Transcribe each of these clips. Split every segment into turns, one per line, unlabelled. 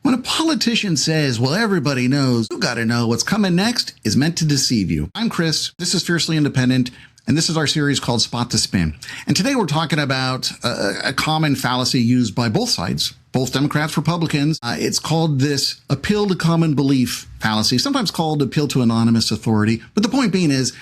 When a politician says, well, everybody knows, you got to know what's coming next is meant to deceive you. I'm Chris. This is Fiercely Independent. And this is our series called Spot the Spin. And today we're talking about a common fallacy used by both sides, both Democrats, Republicans. It's called this appeal to common belief fallacy, sometimes called appeal to anonymous authority. But the point being is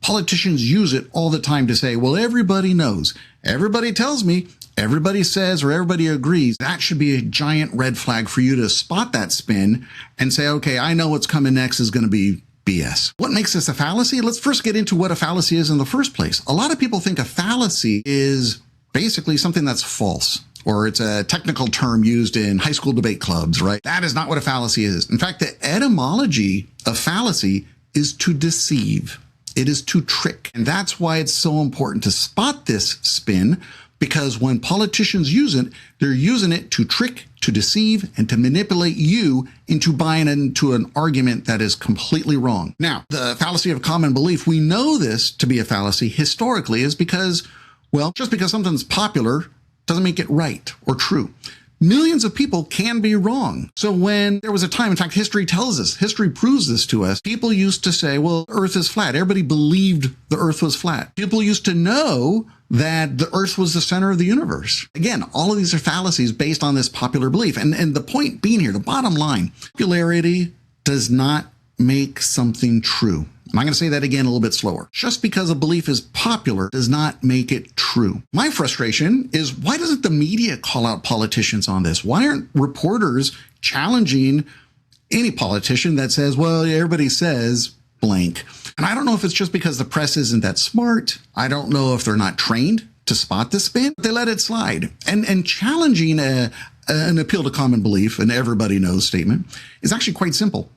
politicians use it all the time to say, well, everybody knows, everybody tells me, everybody says, or everybody agrees. That should be a giant red flag for you to spot that spin and say, okay, I know what's coming next is going to be BS. What makes this a fallacy? Let's first get into what a fallacy is in the first place. A lot of people think a fallacy is basically something that's false, or it's a technical term used in high school debate clubs, right? That is not what a fallacy is. In fact, the etymology of fallacy is to deceive. It is to trick. And that's why it's so important to spot this spin, because when politicians use it, they're using it to trick, to deceive, and to manipulate you into buying into an argument that is completely wrong. Now, the fallacy of common belief, we know this to be a fallacy historically is because, well, just because something's popular doesn't make it right or true. Millions of people can be wrong. So when there was a time, in fact, history tells us, history proves this to us, people used to say, well, the earth is flat. Everybody believed the earth was flat. People used to know that the earth was the center of the universe. Again, all of these are fallacies based on this popular belief. And the point being here, the bottom line, popularity does not make something true. I'm going to say that again a little bit slower. Just because a belief is popular does not make it true. My frustration is, why doesn't the media call out politicians on this? Why aren't reporters challenging any politician that says, well, everybody says blank? And I don't know if it's just because the press isn't that smart. I don't know if they're not trained to spot the spin. They let it slide. And challenging an appeal to common belief, an everybody knows statement, is actually quite simple.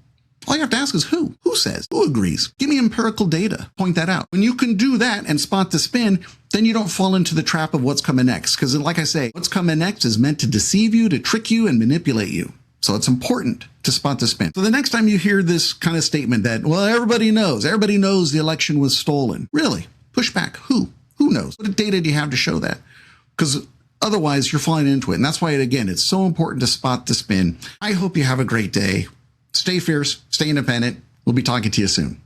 All you have to ask is who? Who says? Who agrees? Give me empirical data. Point that out. When you can do that and spot the spin, then you don't fall into the trap of what's coming next. Because like I say, what's coming next is meant to deceive you, to trick you, and manipulate you. So it's important to spot the spin. So the next time you hear this kind of statement that, well, everybody knows the election was stolen. Really? Push back. Who? Who knows? What data do you have to show that? Because otherwise you're falling into it. And that's why, again, it's so important to spot the spin. I hope you have a great day. Stay fierce, stay independent. We'll be talking to you soon.